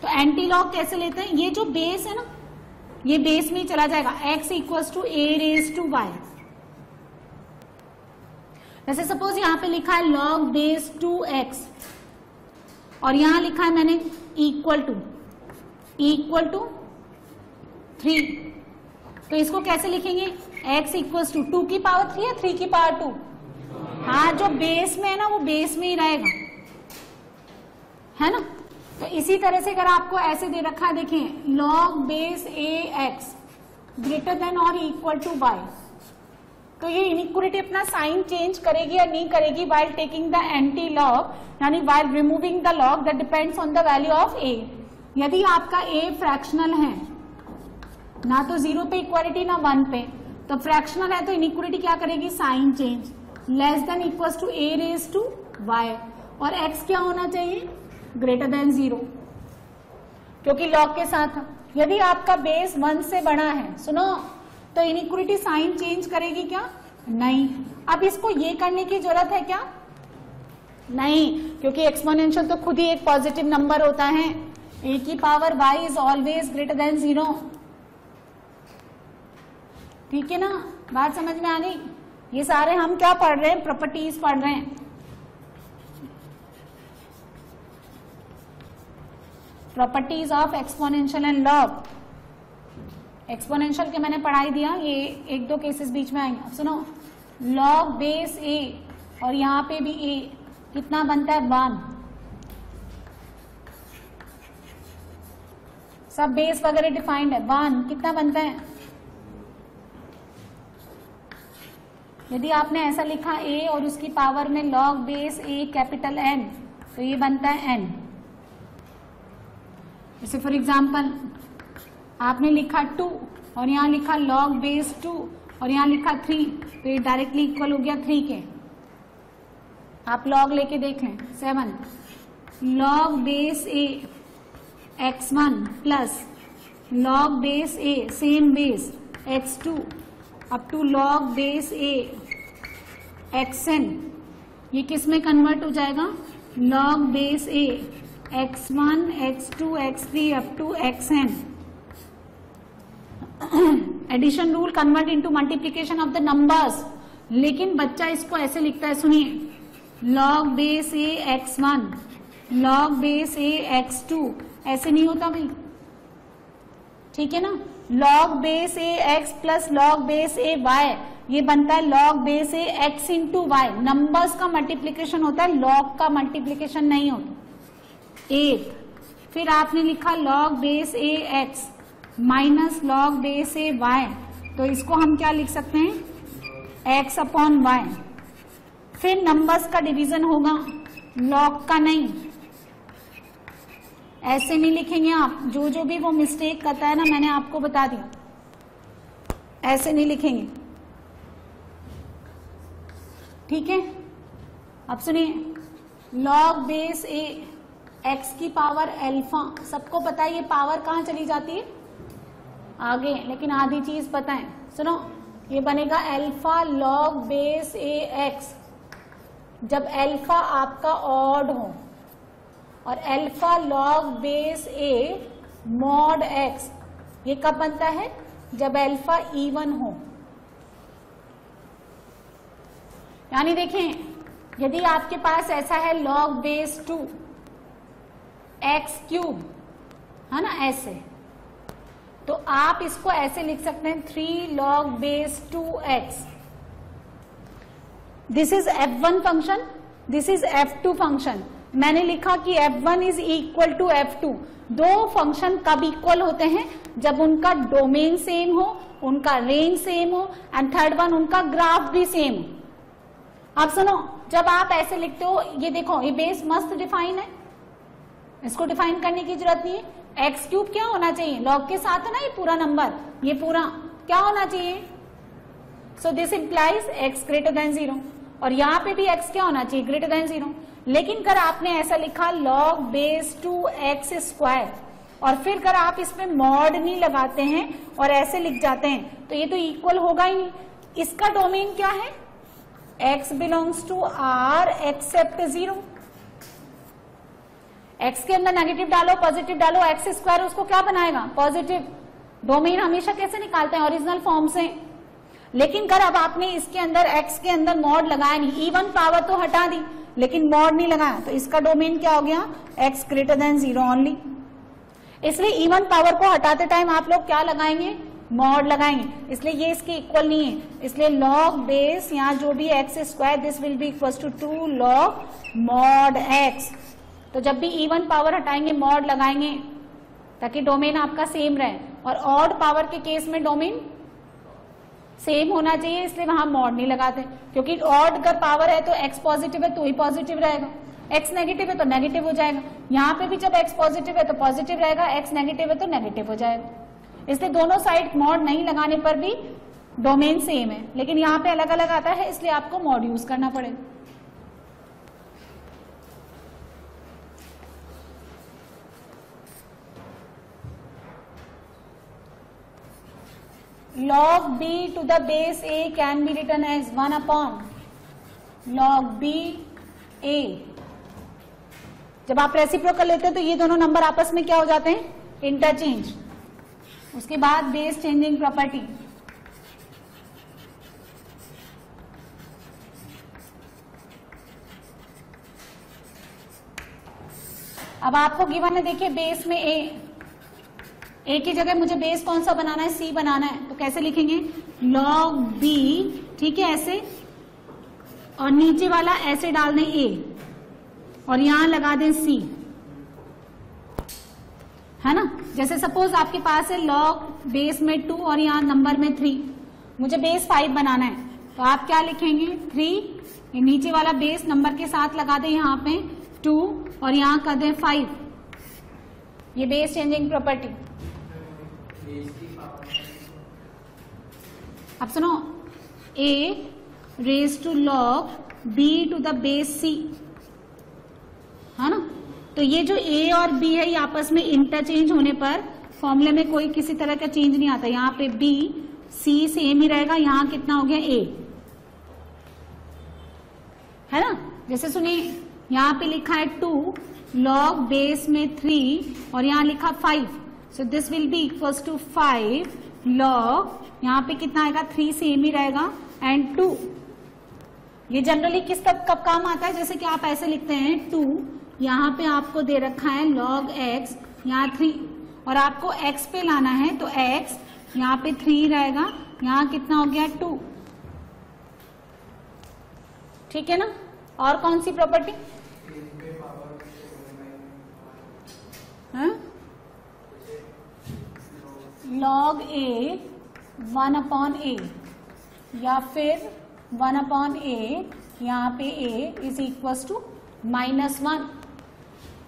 तो एंटी लॉग कैसे लेते हैं, ये जो बेस है ना, ये बेस में ही चला जाएगा, x equals to a raise to y. जैसे सपोज यहां पे लिखा है लॉग बेस 2x और यहां लिखा है मैंने इक्वल टू 3, तो इसको कैसे लिखेंगे, x इक्वल्स टू 2 की पावर 3 या 3 की पावर 2, हाँ जो बेस में है ना वो बेस में ही रहेगा, है ना। तो इसी तरह से अगर आपको ऐसे दे रखा है, देखिए log base a x greater then और इक्वल टू वाई, तो ये इनइक्वालिटी अपना साइन चेंज करेगी या नहीं करेगी while taking the anti log, यानी while removing the log, that depends on the value of a. यदि आपका ए फ्रैक्शनल है, ना तो 0 पे इक्वालिटी ना 1 पे, तो फ्रैक्शनल है तो इनइक्वालिटी क्या करेगी, sign change, less than equals to a raise to y, और एक्स क्या होना चाहिए, ग्रेटर देन 0, क्योंकि लॉग के साथ। यदि आपका बेस 1 से बड़ा है, सुनो, तो इनइक्वालिटी साइन चेंज करेगी क्या, नहीं। अब इसको ये करने की जरूरत है क्या, नहीं, क्योंकि एक्सपोनेंशियल तो खुद ही एक पॉजिटिव नंबर होता है, ए की power y is always greater than 0, ठीक है ना, बात समझ में आ गई। ये सारे हम क्या पढ़ रहे हैं, प्रॉपर्टीज पढ़ रहे हैं, properties of exponential and log. Exponential के मैंने पढ़ाई दिया, ये 1-2 केसेस बीच में आएंगे। सुनो, लॉग बेस ए और यहां पे भी ए कितना बनता है, 1, सब बेस वगैरह डिफाइंड है, 1 कितना बनता है। यदि आपने ऐसा लिखा ए और उसकी पावर में लॉग बेस ए कैपिटल एन, तो ये बनता है एन। जैसे फॉर एग्जाम्पल आपने लिखा 2 और यहां लिखा लॉग बेस 2 और यहां लिखा 3, तो ये डायरेक्टली इक्वल हो गया 3 के। आप लॉग लेके देख लें, 7 log base a x1 plus log base a same base x2 up to log base a xn, ये किस में कन्वर्ट हो जाएगा, log base a x1 x2 x3 up to xn। Addition rule convert into multiplication of the numbers, लेकिन बच्चा इसको ऐसे लिखता है, सुनिए, log base a x1 log base a x2, ऐसे नहीं होता भाई, ठीक है ना। Log base a x plus log base A y, ये बनता है log base a x into Y. Numbers का मल्टीप्लीकेशन होता है, लॉग का मल्टीप्लीकेशन नहीं होता। 8 फिर आपने लिखा log base a x minus log base A y, तो इसको हम क्या लिख सकते हैं, x अपॉन y। फिर नंबर्स का डिवीजन होगा, लॉग का नहीं, ऐसे नहीं लिखेंगे आप, जो जो भी वो मिस्टेक करता है ना, मैंने आपको बता दिया, ऐसे नहीं लिखेंगे, ठीक है। अब सुनिए, लॉग बेस ए एक्स की पावर अल्फा, सबको पता है ये पावर कहां चली जाती है, आगे, लेकिन आधी चीज पता है। सुनो, ये बनेगा alpha log base a x जब अल्फा आपका ऑड हो, और alpha log base A mod x, ये कब बनता है? जब अल्फा इवन हो। यानी देखें, यदि आपके पास ऐसा है लॉग बेस 2 एक्स क्यूब, है ना, ऐसे, तो आप इसको ऐसे लिख सकते हैं 3 log base 2x। This is f1 function, this is f2 function. मैंने लिखा कि f1 is equal to f2। दो फंक्शन कब इक्वल होते हैं? जब उनका डोमेन सेम हो, उनका रेंज सेम हो, एंड थर्ड वन उनका ग्राफ भी सेम हो। अब सुनो, जब आप ऐसे लिखते हो, ये देखो, ये बेस मस्त डिफाइन है, इसको डिफाइन करने की जरूरत नहीं है। एक्स क्यूब क्या होना चाहिए? लॉग के साथ है ना ये पूरा नंबर, ये पूरा क्या होना चाहिए? So this implies x greater than 0, और यहाँ पे भी एक्स क्या होना चाहिए? Greater than 0। लेकिन अगर आपने ऐसा लिखा लॉग बेस 2x स्क्वायर, और फिर अगर आप इसमें मॉड नहीं लगाते हैं और ऐसे लिख जाते हैं, तो ये तो इक्वल होगा ही नहीं। इसका डोमेन क्या है? x belongs to R except 0। x के अंदर नेगेटिव डालो, पॉजिटिव डालो, एक्स स्क्वायर उसको क्या बनाएगा? पॉजिटिव। डोमेन हमेशा कैसे निकालते हैं? ओरिजिनल फॉर्म से। लेकिन अगर अब आपने इसके अंदर x के अंदर मॉड लगाया नहीं, इवन पावर तो हटा दी लेकिन मॉड नहीं लगाया, तो इसका डोमेन क्या हो गया? x greater than 0 only. इसलिए इवन पावर को हटाते टाइम आप लोग क्या लगाएंगे? मॉड लगाएंगे, इसलिए ये इसके इक्वल नहीं है। इसलिए लॉग बेस यहाँ जो भी x square, this will be equal to 2 log mod x. तो जब भी इवन पावर हटाएंगे मॉड लगाएंगे, ताकि डोमेन आपका सेम रहे। और ऑड पावर के केस में डोमेन सेम होना चाहिए, इसलिए वहां मॉड नहीं लगाते, क्योंकि ऑड अगर पावर है तो एक्स पॉजिटिव है तो ही पॉजिटिव रहेगा, एक्स नेगेटिव है तो नेगेटिव हो जाएगा। यहाँ पे भी जब एक्स पॉजिटिव है तो पॉजिटिव रहेगा, एक्स नेगेटिव है तो नेगेटिव हो जाएगा। इसलिए दोनों साइड मॉड नहीं लगाने पर भी डोमेन सेम है, लेकिन यहाँ पे अलग अलग आता है, इसलिए आपको मॉड यूज करना पड़ेगा। log b to the base a can be written as 1 upon log b a। जब आप रेसिप्रोकल लेते हैं तो ये दोनों नंबर आपस में क्या हो जाते हैं? इंटरचेंज। उसके बाद बेस चेंजिंग प्रॉपर्टी, अब आपको गिवन है, देखिए बेस में ए की जगह मुझे बेस कौन सा बनाना है? सी बनाना है, तो कैसे लिखेंगे? लॉग बी, ठीक है, ऐसे, और नीचे वाला ऐसे डाल दें ए, और यहां लगा दें सी, है ना। जैसे सपोज आपके पास है लॉग बेस में 2 और यहाँ नंबर में 3, मुझे बेस 5 बनाना है, तो आप क्या लिखेंगे? 3, ये नीचे वाला बेस नंबर के साथ लगा दें यहाँ पे 2, और यहाँ कर दें 5, ये बेस चेंजिंग प्रॉपर्टी। अब सुनो, a raise to log b to the base c, है ना। तो ये जो a और b है, ये आपस में इंटरचेंज होने पर फॉर्मूले में कोई किसी तरह का चेंज नहीं आता। यहाँ पे b c सेम ही रहेगा, यहाँ कितना हो गया? a, है ना। जैसे सुनिए, यहाँ पे लिखा है 2 लॉग बेस में 3 और यहाँ लिखा 5, so this will be equals to 5 log, यहाँ पे कितना आएगा? 3 सेम ही रहेगा, एंड 2। ये जनरली किस कब काम आता है? जैसे कि आप ऐसे लिखते हैं 2, यहाँ पे आपको दे रखा है लॉग x, यहाँ 3, और आपको x पे लाना है, तो x यहाँ पे 3 रहेगा, यहाँ कितना हो गया? 2, ठीक है ना। और कौन सी property? Log a 1 upon a, या फिर 1 अपॉन a, यहाँ पे a इज इक्वल टू -1।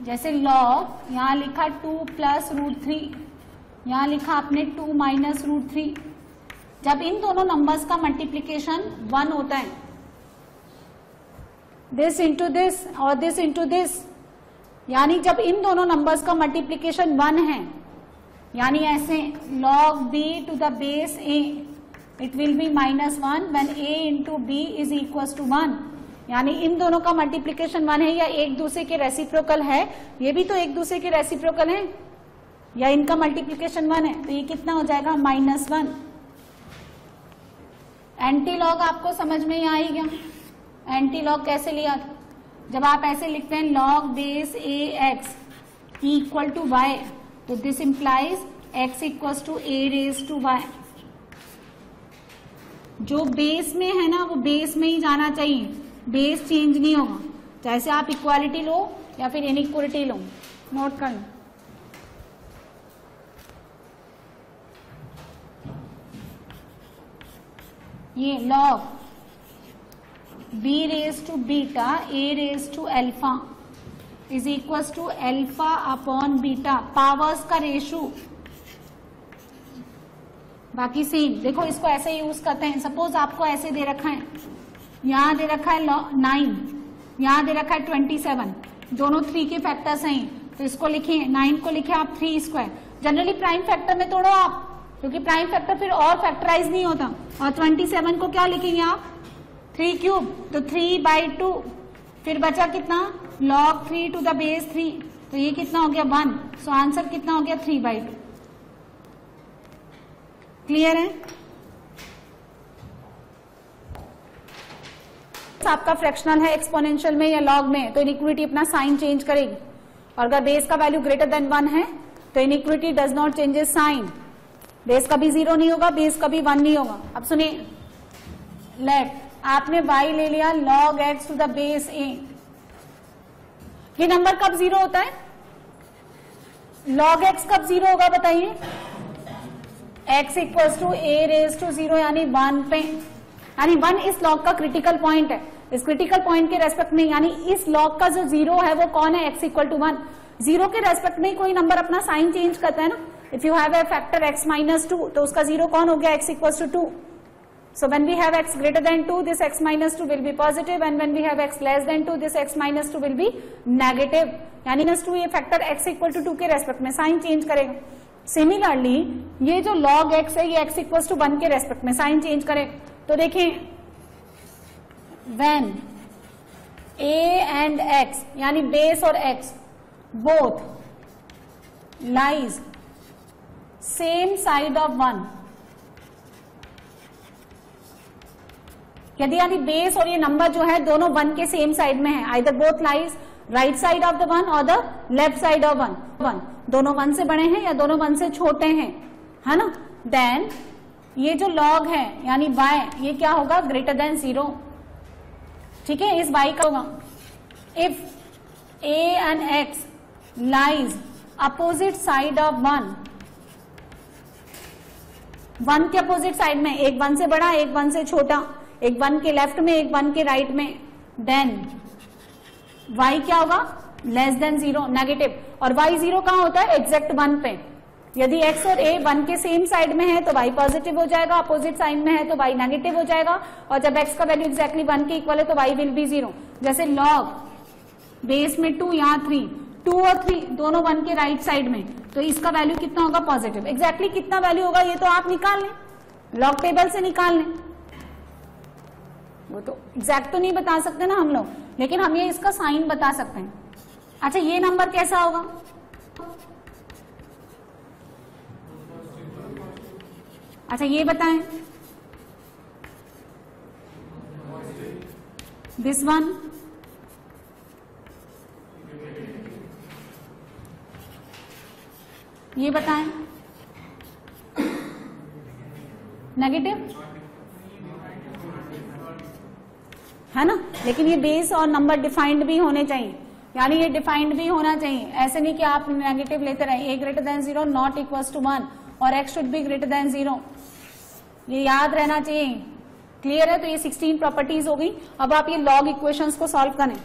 जैसे लॉग यहाँ लिखा 2 प्लस √3, यहाँ लिखा आपने 2 माइनस √3। जब इन दोनों नंबर्स का मल्टीप्लीकेशन 1 होता है, दिस इंटू दिस और दिस इंटू दिस, यानी जब इन दोनों नंबर्स का मल्टीप्लीकेशन 1 है, यानी ऐसे log b to the base a, it will be -1 when a into b is equals to 1। यानी इन दोनों का मल्टीप्लीकेशन 1 है या एक दूसरे के रेसिप्रोकल है, ये भी तो एक दूसरे के रेसिप्रोकल है, या इनका मल्टीप्लीकेशन 1 है, तो ये कितना हो जाएगा -1। एंटी लॉग आपको समझ में ही आ ही गया। एंटी लॉग कैसे लिया था, जब आप ऐसे लिखते हैं log base ax equal to y, तो this implies x equal to a raise to y। जो बेस में है ना वो बेस में ही जाना चाहिए, बेस चेंज नहीं होगा, चाहे से आप इक्वालिटी लो या फिर इनइक्वालिटी लो। नोट कर लो, ये log b raise to beta a raise to alpha is equal to alpha upon beta, powers का रेशो। बाकी सेम देखो, इसको ऐसे यूज करते हैं। सपोज आपको ऐसे दे रखा है, यहां दे रखा है 9, यहां दे रखा है 27, दोनों 3 के फैक्टर्स हैं, तो इसको लिखिए 9 को लिखे आप 3 स्क्वायर। जनरली प्राइम फैक्टर में तोड़ो आप, क्योंकि प्राइम फैक्टर फिर और फैक्टराइज नहीं होता। और 27 को क्या लिखेंगे आप 3 क्यूब, तो 3/2, फिर बचा कितना log 3 टू द बेस 3, तो ये कितना हो गया 1। सो आंसर कितना हो गया 3/2। क्लियर है? आपका फ्रैक्शनल है एक्सपोनेंशियल में या लॉग में, तो इनइक्वालिटी अपना साइन चेंज करेगी। और अगर बेस का वैल्यू ग्रेटर देन 1 है तो inequality does not changes sign. Base कभी 0 नहीं होगा, बेस कभी 1 नहीं होगा। अब सुनिए, लेट आपने y ले लिया log x to the base a, ये नंबर कब 0 होता है? log x कब 0 होगा बताइए? x equals to a raise to 0 यानी 1 पे, यानी 1 इस लॉग का क्रिटिकल पॉइंट है। इस क्रिटिकल पॉइंट के रेस्पेक्ट में, यानी इस लॉग का जो 0 है वो कौन है? x equal to 1। 0 के रेस्पेक्ट में कोई नंबर अपना साइन चेंज करता है ना। If you have a factor x -2, तो उसका 0 कौन हो गया? x equals to 2। So when we have x greater than 2, this x -2 will be positive, and when we have x less than 2, this x -2 will be negative। यानी -2 ये factor x equal to 2 के respect में sign change करेगा। Similarly ये जो log x है ये x equal to 1 के रेस्पेक्ट में साइन चेंज करे। तो देखें, when a and x यानी बेस और x both lies same side of 1, यदि बेस और ये नंबर जो है दोनों 1 के सेम साइड में है, either both lies right side of the 1 और द लेफ्ट साइड ऑफ 1, दोनों 1 से बड़े हैं या दोनों 1 से छोटे हैं, है ना, देन ये जो लॉग है यानी y, ये क्या होगा? Greater than 0। ठीक है, इस y का होगा if a and x lies opposite side of 1 के अपोजिट साइड में, एक 1 से बड़ा एक 1 से छोटा, एक 1 के लेफ्ट में एक 1 के राइट में, देन y क्या होगा? Less than 0, negative. और y 0 कहां होता है? एग्जैक्ट 1 पे। यदि x और a 1 के सेम साइड में है तो y पॉजिटिव हो जाएगा, अपोजिट साइड में है तो y नेगेटिव हो जाएगा। और जब x का वैल्यू एक्जैक्टली 1 के इक्वल है तो y विल बी 0। जैसे log बेस में 2, यहाँ 3, 2 और 3 दोनों 1 के राइट साइड में, तो इसका वैल्यू कितना होगा? पॉजिटिव। एग्जैक्टली कितना वैल्यू होगा ये तो आप निकाल लें, लॉग टेबल से निकाल लें। वो तो एग्जैक्ट तो नहीं बता सकते ना हम लोग, लेकिन हम ये इसका साइन बता सकते हैं। अच्छा, ये नंबर कैसा होगा? अच्छा ये बताएं, दिस वन, ये बताएं, नेगेटिव है ना। लेकिन ये बेस और नंबर डिफाइंड भी होने चाहिए, यानी ये डिफाइंड भी होना चाहिए। ऐसे नहीं कि आप नेगेटिव लेते रहे। a greater than 0 not equals to 1 और x should be greater than 0, ये याद रहना चाहिए। क्लियर है? तो ये 16 प्रॉपर्टीज हो गई। अब आप ये लॉग इक्वेशंस को सॉल्व करें।